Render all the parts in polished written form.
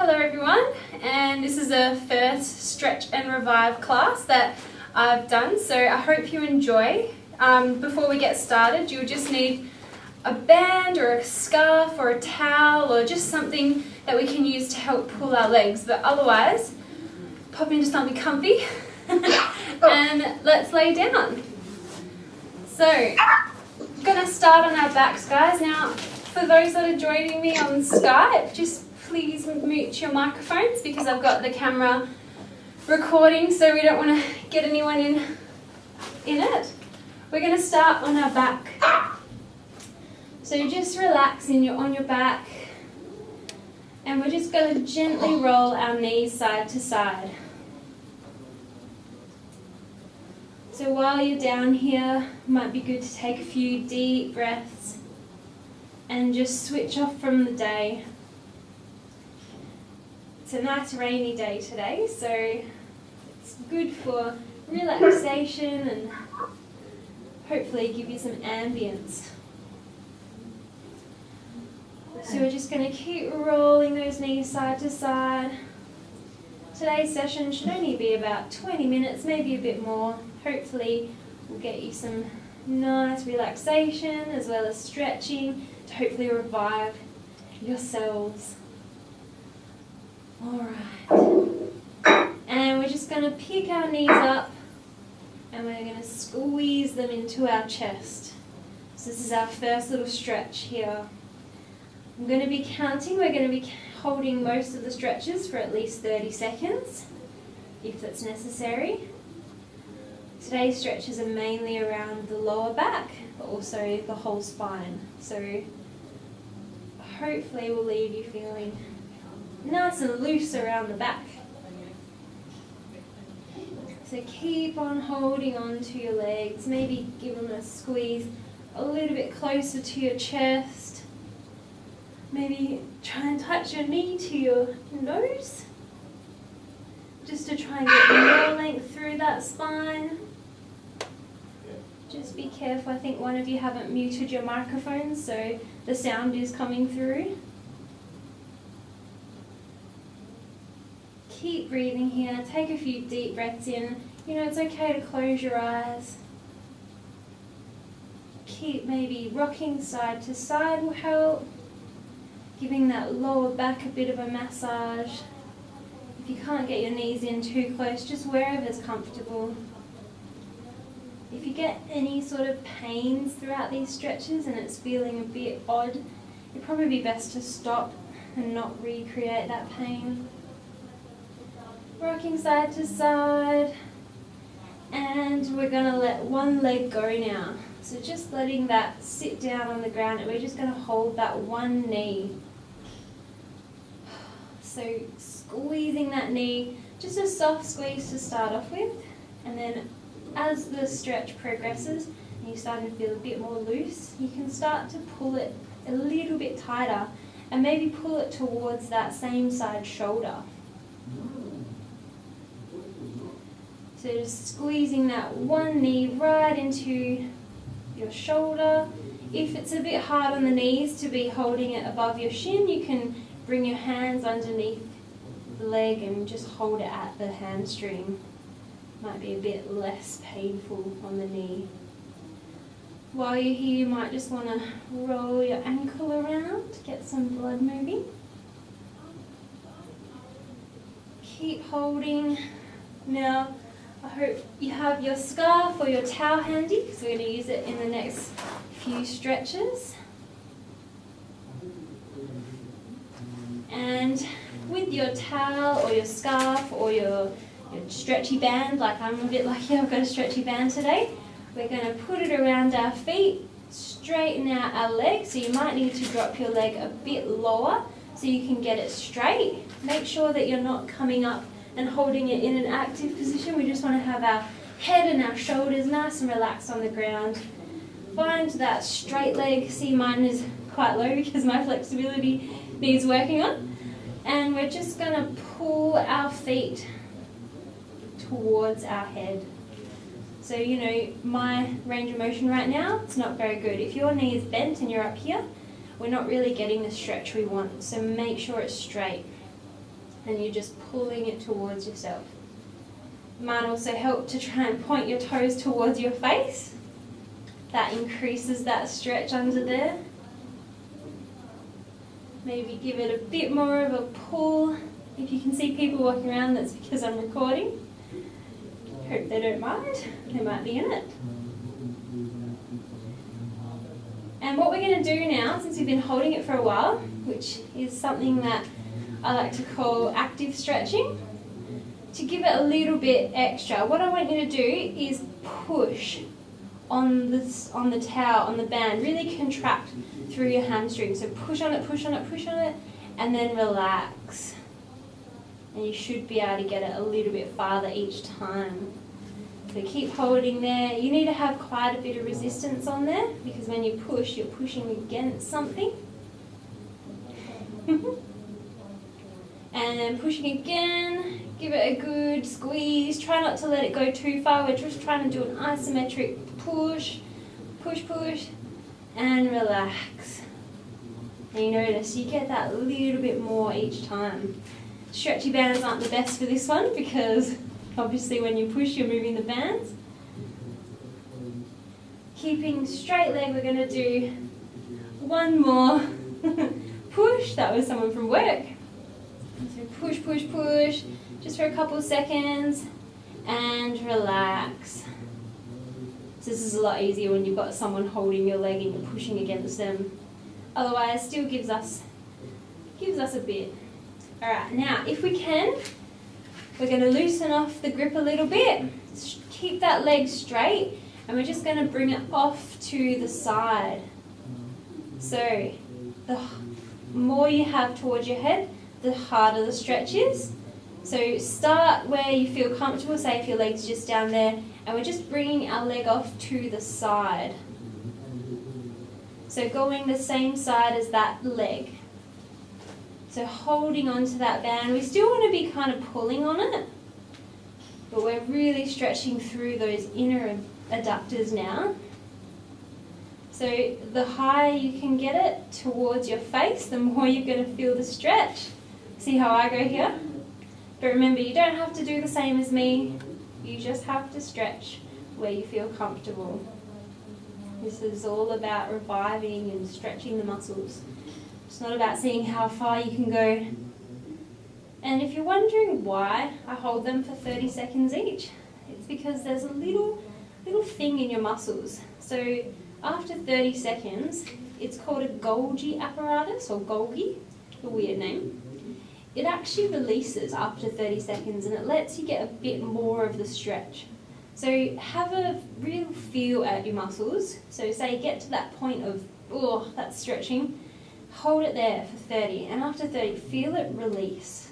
Hello everyone, and this is the first Stretch and Revive class that I've done, so I hope you enjoy. Before we get started, you'll just need a band or a scarf or a towel or just something that we can use to help pull our legs, but otherwise, pop into something comfy and let's lay down. So, I'm going to start on our backs, guys. Now, for those that are joining me on Skype, just please mute your microphones because I've got the camera recording, so we don't want to get anyone in it. We're going to start on our back. So just relax on your back, and we're just going to gently roll our knees side to side. So while you're down here, it might be good to take a few deep breaths and just switch off from the day. It's a nice rainy day today, so it's good for relaxation and hopefully give you some ambience. So we're just going to keep rolling those knees side to side. Today's session should only be about 20 minutes, maybe a bit more. Hopefully we'll get you some nice relaxation as well as stretching to hopefully revive yourselves. Alright, and we're just going to pick our knees up and we're going to squeeze them into our chest. So this is our first little stretch here. I'm going to be counting. We're going to be holding most of the stretches for at least 30 seconds, if that's necessary. Today's stretches are mainly around the lower back, but also the whole spine. So hopefully we'll leave you feeling nice and loose around the back. So keep on holding on to your legs, maybe give them a squeeze a little bit closer to your chest. Maybe try and touch your knee to your nose, just to try and get more length through that spine. Just be careful, I think one of you haven't muted your microphone, so the sound is coming through. Keep breathing here, take a few deep breaths in. You know, it's okay to close your eyes. Keep maybe rocking side to side will help. Giving that lower back a bit of a massage. If you can't get your knees in too close, just wherever's comfortable. If you get any sort of pains throughout these stretches and it's feeling a bit odd, it'd probably be best to stop and not recreate that pain. Rocking side to side, and we're going to let one leg go now. So just letting that sit down on the ground, and we're just going to hold that one knee. So squeezing that knee, just a soft squeeze to start off with, and then as the stretch progresses and you're starting to feel a bit more loose, you can start to pull it a little bit tighter and maybe pull it towards that same side shoulder. So just squeezing that one knee right into your shoulder. If it's a bit hard on the knees to be holding it above your shin, you can bring your hands underneath the leg and just hold it at the hamstring. Might be a bit less painful on the knee. While you're here, you might just want to roll your ankle around to get some blood moving. Keep holding. Now, I hope you have your scarf or your towel handy because we're going to use it in the next few stretches. And with your towel or your scarf or your stretchy band, like I'm a bit lucky I've got a stretchy band today, we're going to put it around our feet, straighten out our legs, so you might need to drop your leg a bit lower so you can get it straight. Make sure that you're not coming up and holding it in an active position. We just want to have our head and our shoulders nice and relaxed on the ground. Find that straight leg. See, mine is quite low because my flexibility needs working on. And we're just going to pull our feet towards our head. So, you know, my range of motion right now, it's not very good. If your knee is bent and you're up here, we're not really getting the stretch we want. So make sure it's straight. and you're just pulling it towards yourself. It might also help to try and point your toes towards your face. That increases that stretch under there. Maybe give it a bit more of a pull. If you can see people walking around, that's because I'm recording. Hope they don't mind. They might be in it. And what we're going to do now, since we've been holding it for a while, which is something that I like to call active stretching, to give it a little bit extra, what I want you to do is push on the towel, on the band, really contract through your hamstring. So push on it, push on it, push on it, and then relax. And you should be able to get it a little bit farther each time. So keep holding there. You need to have quite a bit of resistance on there, because when you push, you're pushing against something. And then pushing again, give it a good squeeze. Try not to let it go too far. We're just trying to do an isometric push, push, push, and relax. And you notice you get that little bit more each time. Stretchy bands aren't the best for this one because obviously when you push, you're moving the bands. Keeping straight leg, we're going to do one more push. That was someone from work. So push, push, push, just for a couple of seconds, and relax. So this is a lot easier when you've got someone holding your leg and you're pushing against them. Otherwise, still gives us a bit. All right, now if we can, we're going to loosen off the grip a little bit. Keep that leg straight, and we're just going to bring it off to the side. So the more you have towards your head, the harder the stretch is. So start where you feel comfortable, say if your leg's just down there, and we're just bringing our leg off to the side. So going the same side as that leg. So holding onto that band, we still want to be kind of pulling on it, but we're really stretching through those inner adductors now. So the higher you can get it towards your face, the more you're going to feel the stretch. See how I go here? But remember, you don't have to do the same as me. You just have to stretch where you feel comfortable. This is all about reviving and stretching the muscles. It's not about seeing how far you can go. And if you're wondering why I hold them for 30 seconds each, it's because there's a little thing in your muscles. So after 30 seconds, it's called a Golgi apparatus, or Golgi, a weird name. It actually releases after 30 seconds and it lets you get a bit more of the stretch. So have a real feel at your muscles. So say get to that point of, oh, that's stretching. Hold it there for 30, and after 30, feel it release.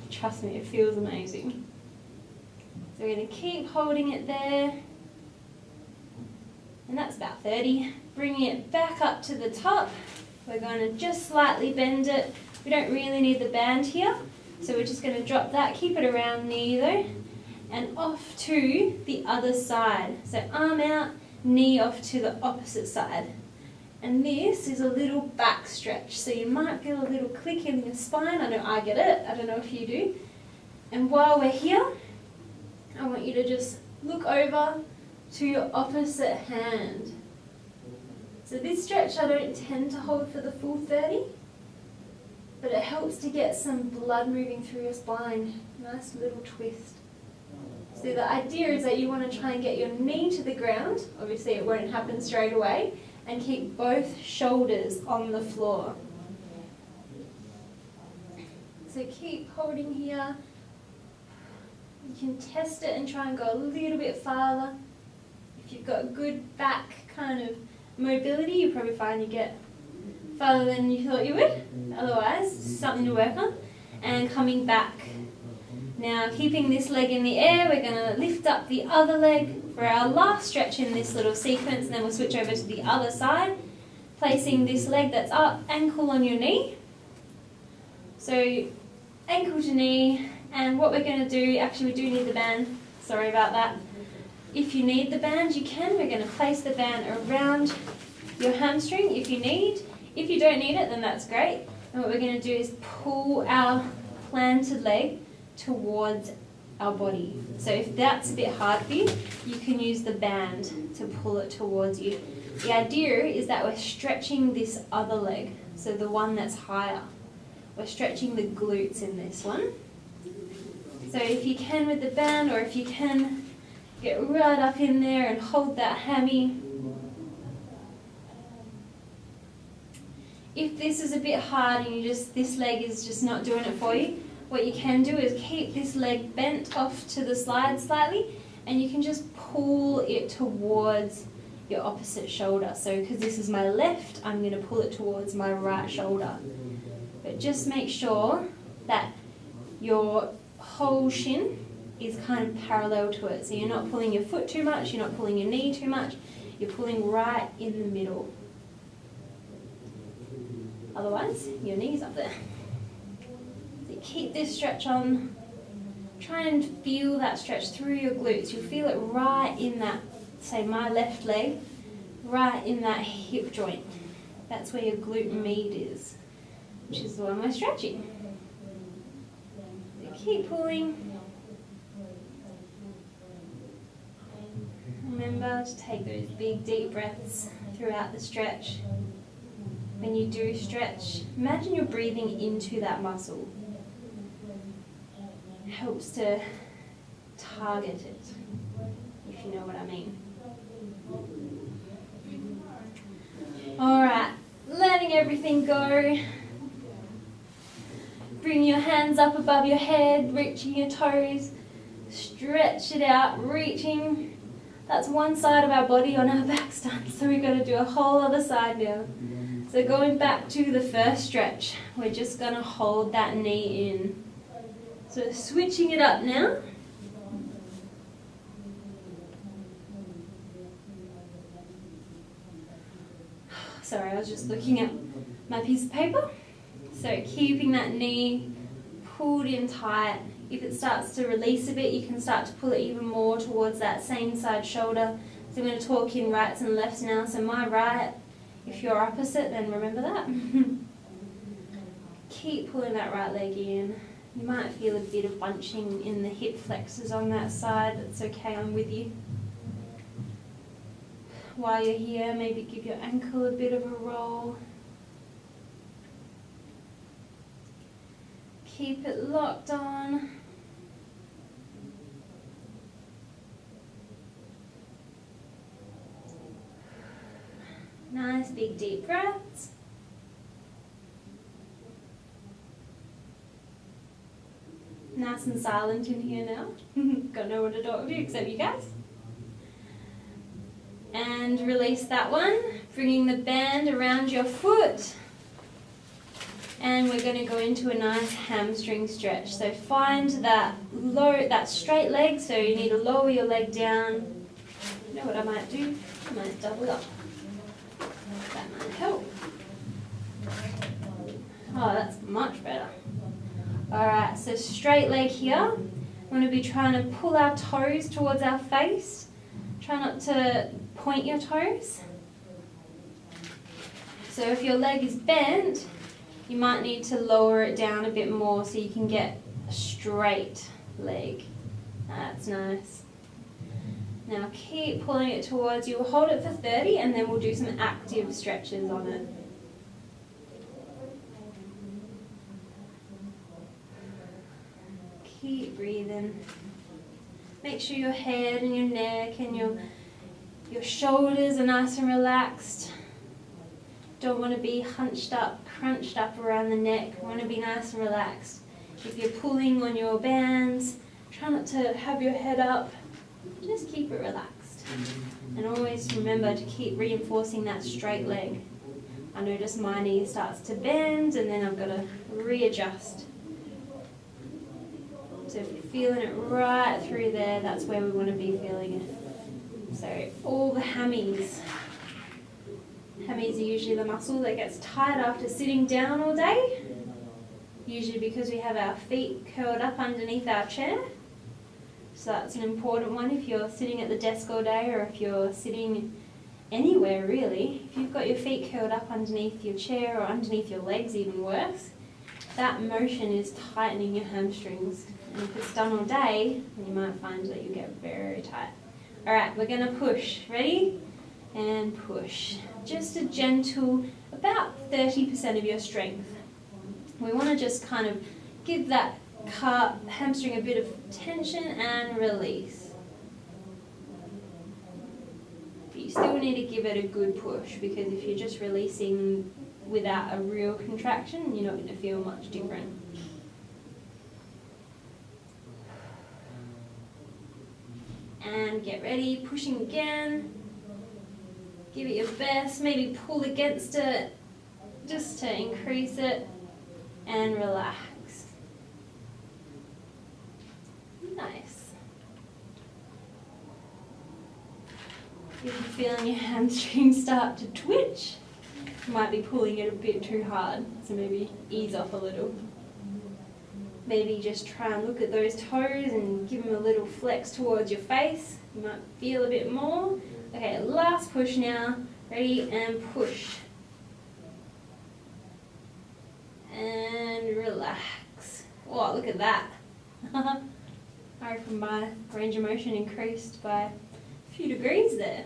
Trust me, it feels amazing. So we're going to keep holding it there. And that's about 30. Bringing it back up to the top. We're going to just slightly bend it. We don't really need the band here, so we're just going to drop that, keep it around knee though, and off to the other side. So arm out, knee off to the opposite side. And this is a little back stretch, so you might feel a little click in your spine. I know I get it, I don't know if you do. And while we're here, I want you to just look over to your opposite hand. So this stretch I don't tend to hold for the full 30, but it helps to get some blood moving through your spine. Nice little twist. So the idea is that you want to try and get your knee to the ground. Obviously it won't happen straight away. And keep both shoulders on the floor. So keep holding here. You can test it and try and go a little bit farther. If you've got good back kind of mobility, you probably find you get farther than you thought you would. Otherwise, something to work on. And coming back. Now, keeping this leg in the air, we're going to lift up the other leg for our last stretch in this little sequence, and then we'll switch over to the other side, placing this leg that's up, ankle on your knee. So, ankle to knee, and what we're going to do, actually we do need the band, sorry about that. If you need the band, you can. We're going to place the band around your hamstring if you need. If you don't need it, then that's great. And what we're going to do is pull our planted leg towards our body. So if that's a bit hard for you, you can use the band to pull it towards you. The idea is that we're stretching this other leg, so the one that's higher. We're stretching the glutes in this one. So if you can with the band, or if you can, get right up in there and hold that hammy. If this is a bit hard and this leg is just not doing it for you, what you can do is keep this leg bent off to the side slightly, and you can just pull it towards your opposite shoulder. So because this is my left, I'm going to pull it towards my right shoulder. But just make sure that your whole shin is kind of parallel to it. So you're not pulling your foot too much, you're not pulling your knee too much, you're pulling right in the middle. Otherwise, your knee's up there. So keep this stretch on. Try and feel that stretch through your glutes. You'll feel it right in that, say my left leg, right in that hip joint. That's where your glute med is, which is the one we're stretching. So keep pulling. Remember to take those big deep breaths throughout the stretch. When you do stretch, imagine you're breathing into that muscle. It helps to target it, if you know what I mean. Alright, letting everything go. Bring your hands up above your head, reaching your toes. Stretch it out, reaching. That's one side of our body on our back stance, so we've got to do a whole other side now. So going back to the first stretch, we're just going to hold that knee in. So switching it up now. Sorry, I was just looking at my piece of paper. So keeping that knee pulled in tight. If it starts to release a bit, you can start to pull it even more towards that same side shoulder. So I'm going to talk in rights and lefts now. So my right, if you're opposite, then remember that. Keep pulling that right leg in. You might feel a bit of bunching in the hip flexors on that side. That's okay, I'm with you. While you're here, maybe give your ankle a bit of a roll. Keep it locked on. Nice big deep breaths. Nice and silent in here now. Got no one to talk to except you guys. And release that one, bringing the band around your foot. And we're going to go into a nice hamstring stretch. So find that straight leg, so you need to lower your leg down. You know what I might do? I might double up. That might help. Oh, that's much better. Alright, so straight leg here. We're going to be trying to pull our toes towards our face. Try not to point your toes. So if your leg is bent, you might need to lower it down a bit more so you can get a straight leg. That's nice. Now keep pulling it towards you. We'll hold it for 30 and then we'll do some active stretches on it. Keep breathing. Make sure your head and your neck and your shoulders are nice and relaxed. Don't want to be hunched up, crunched up around the neck. Want to be nice and relaxed. If you're pulling on your bands, try not to have your head up. Just keep it relaxed. And always remember to keep reinforcing that straight leg. I notice my knee starts to bend and then I've got to readjust. So if you're feeling it right through there, that's where we want to be feeling it. So all the hammies. Hammies are usually the muscle that gets tight after sitting down all day. Usually because we have our feet curled up underneath our chair. So that's an important one if you're sitting at the desk all day or if you're sitting anywhere really. If you've got your feet curled up underneath your chair or underneath your legs, even worse, that motion is tightening your hamstrings. And if it's done all day, then you might find that you get very tight. All right, we're gonna push. Ready? And push. Just a gentle, about 30% of your strength. We wanna just kind of give that hamstring a bit of tension and release. But you still need to give it a good push, because if you're just releasing without a real contraction, you're not going to feel much different. And get ready, pushing again. Give it your best, maybe pull against it just to increase it, and relax. Nice. If you're feeling your hamstrings start to twitch, you might be pulling it a bit too hard, so maybe ease off a little. Maybe just try and look at those toes and give them a little flex towards your face. You might feel a bit more. Okay, last push now. Ready, and push. And relax. Oh, look at that. I reckon my range of motion increased by a few degrees there.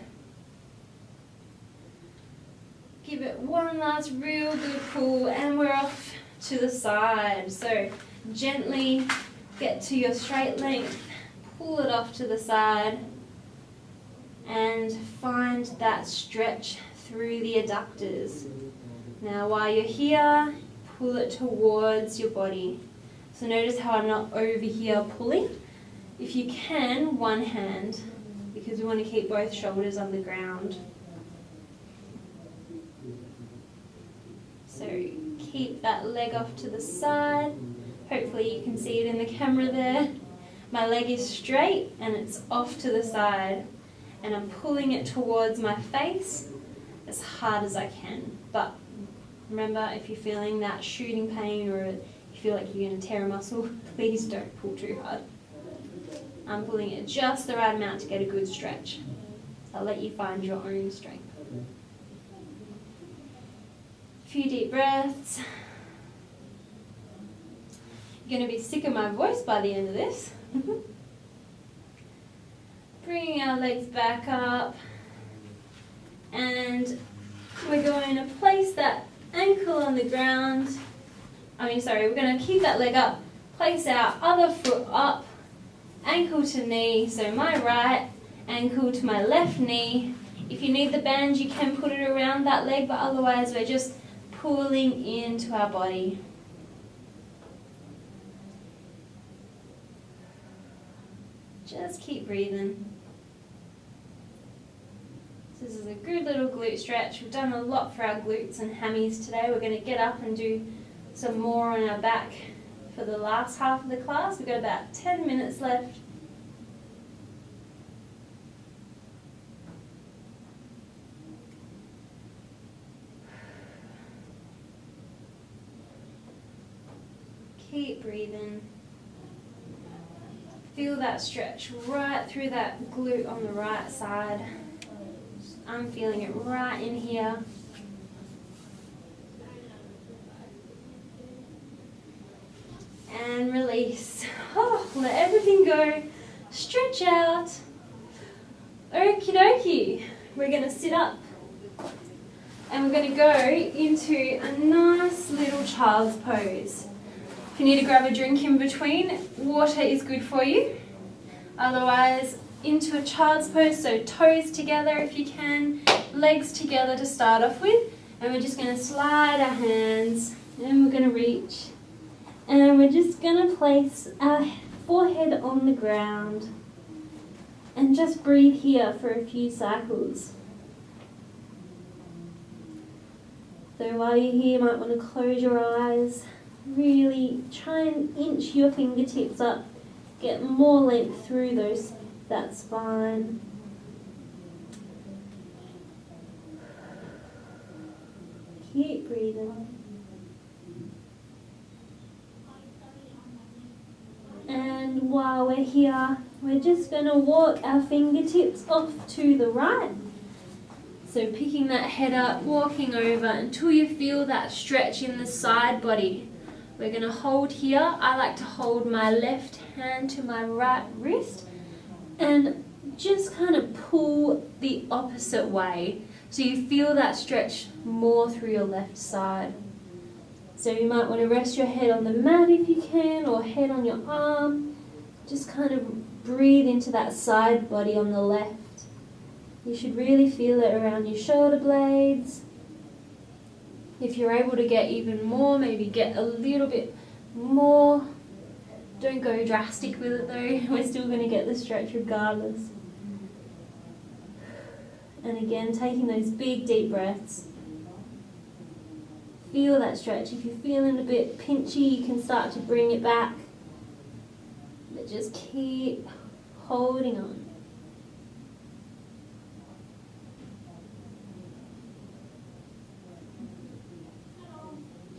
Give it one last real good pull, and we're off to the side. So gently get to your straight length, pull it off to the side, and find that stretch through the adductors. Now while you're here, pull it towards your body. So notice how I'm not over here pulling. If you can, one hand, because we want to keep both shoulders on the ground. So keep that leg off to the side. Hopefully you can see it in the camera there. My leg is straight and it's off to the side. And I'm pulling it towards my face as hard as I can. But remember, if you're feeling that shooting pain or you feel like you're going to tear a muscle, please don't pull too hard. I'm pulling it just the right amount to get a good stretch. I'll let you find your own strength. A few deep breaths. You're going to be sick of my voice by the end of this. Bringing our legs back up, and we're going to place that ankle on the ground. We're going to keep that leg up, place our other foot up, ankle to knee, so my right ankle to my left knee. If you need the band, you can put it around that leg, but otherwise we're just pulling into our body. Just keep breathing. This is a good little glute stretch. We've done a lot for our glutes and hammies today. We're going to get up and do some more on our back for the last half of the class. We've got about 10 minutes left. Keep breathing. Feel that stretch right through that glute on the right side. I'm feeling it right in here. And release. Oh, let everything go. Stretch out. Okie dokie. We're going to sit up. And we're going to go into a nice little child's pose. If you need to grab a drink in between, water is good for you. Otherwise, into a child's pose, so toes together if you can, legs together to start off with. And we're just going to slide our hands, and we're going to reach. And we're just going to place our forehead on the ground. And just breathe here for a few cycles. So while you're here, you might want to close your eyes. Really try and inch your fingertips up. Get more length through that spine. Keep breathing. And while we're here, we're just going to walk our fingertips off to the right. So picking that head up, walking over until you feel that stretch in the side body. We're going to hold here. I like to hold my left hand to my right wrist and just kind of pull the opposite way so you feel that stretch more through your left side. So you might want to rest your head on the mat if you can, or head on your arm. Just kind of breathe into that side body on the left. You should really feel it around your shoulder blades. If you're able to get even more, maybe get a little bit more. Don't go drastic with it though, we're still going to get the stretch regardless. And again, taking those big deep breaths. Feel that stretch. If you're feeling a bit pinchy, you can start to bring it back. But just keep holding on.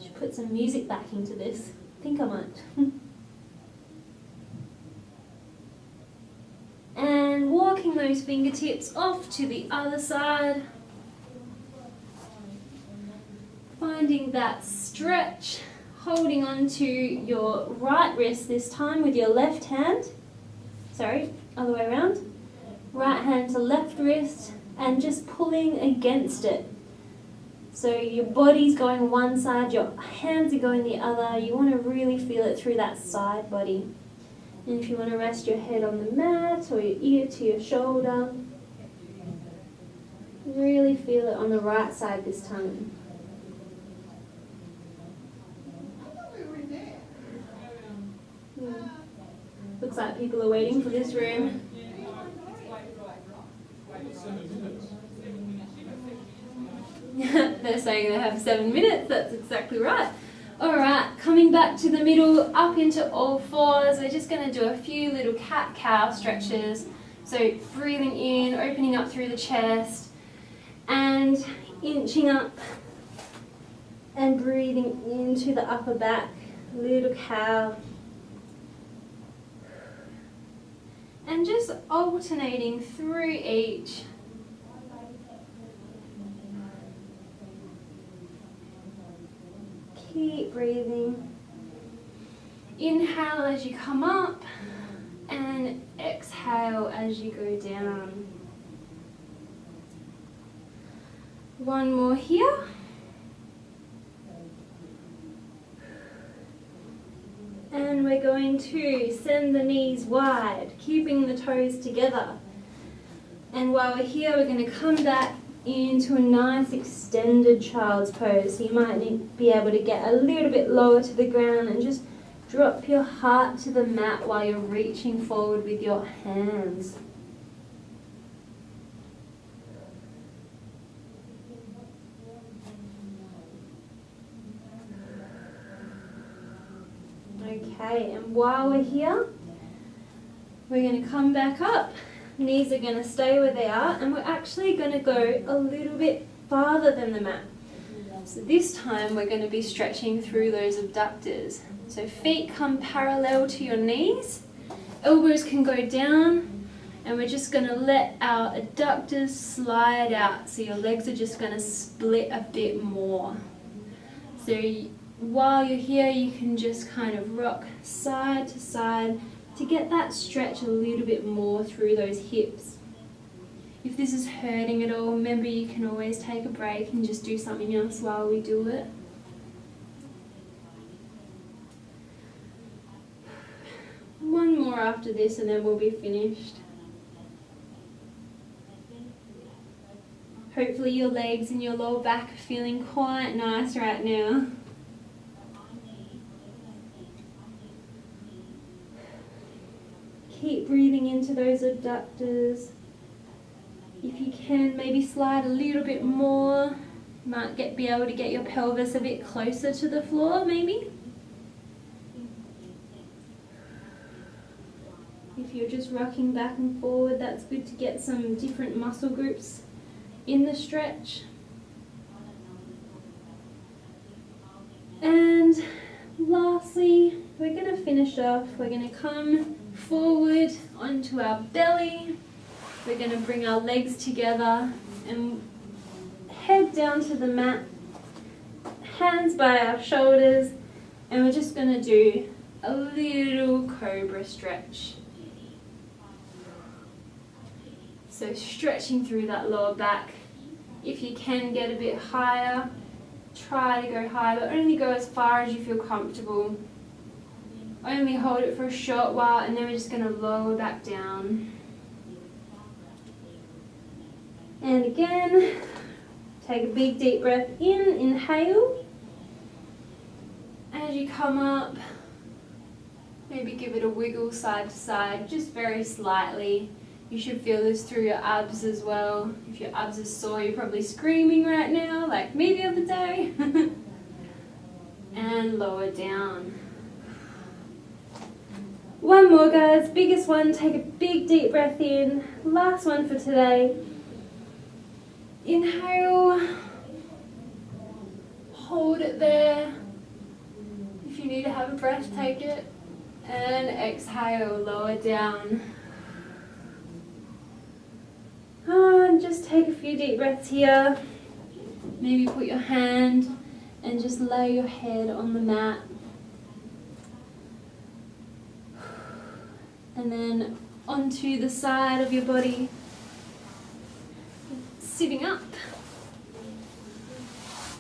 Should put some music back into this. I think I might. And walking those fingertips off to the other side. Finding that stretch, holding on to your right wrist this time with your left hand. Sorry, other way around. Right hand to left wrist and just pulling against it. So your body's going one side, your hands are going the other. You want to really feel it through that side body. And if you want to rest your head on the mat or your ear to your shoulder, really feel it on the right side this time. Looks like people are waiting for this room. They're saying they have 7 minutes, that's exactly right. Alright, coming back to the middle, up into all fours. We're just going to do a few little cat-cow stretches. So breathing in, opening up through the chest, and inching up and breathing into the upper back, little cow. And just alternating through each. Keep breathing. Inhale as you come up and exhale as you go down. One more here. And we're going to send the knees wide, keeping the toes together. And while we're here, we're going to come back into a nice extended child's pose. So you might be able to get a little bit lower to the ground and just drop your heart to the mat while you're reaching forward with your hands. Okay, and while we're here, we're going to come back up. Knees are going to stay where they are, and we're actually going to go a little bit farther than the mat. So this time we're going to be stretching through those abductors. So feet come parallel to your knees, elbows can go down, and we're just going to let our adductors slide out. So your legs are just going to split a bit more. So while you're here, you can just kind of rock side to side to get that stretch a little bit more through those hips. If this is hurting at all, remember you can always take a break and just do something else while we do it. One more after this and then we'll be finished. Hopefully your legs and your lower back are feeling quite nice right now. Keep breathing into those abductors. If you can, maybe slide a little bit more. You might be able to get your pelvis a bit closer to the floor, maybe. If you're just rocking back and forward, that's good to get some different muscle groups in the stretch. And lastly, we're going to finish off. We're going to come forward onto our belly. We're going to bring our legs together and head down to the mat, hands by our shoulders, And we're just going to do a little cobra stretch. So stretching through that lower back. If you can get a bit higher, try to go higher, but only go as far as you feel comfortable. Only hold it for a short while, and then we're just going to lower back down. And again, take a big deep breath in, inhale. As you come up, maybe give it a wiggle side to side, just very slightly. You should feel this through your abs as well. If your abs are sore, you're probably screaming right now, like me the other day. And lower down. One more, guys, biggest one. Take a big deep breath in. Last one for today. Inhale. Hold it there. If you need to have a breath, take it. And exhale, lower down. And just take a few deep breaths here. Maybe put your hand and just lay your head on the mat. And then onto the side of your body, sitting up.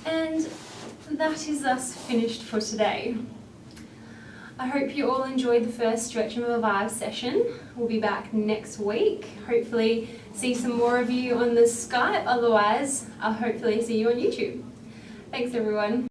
And that is us finished for today. I hope you all enjoyed the first Stretch and Revive session. We'll be back next week. Hopefully see some more of you on the Skype. Otherwise, I'll hopefully see you on YouTube. Thanks everyone.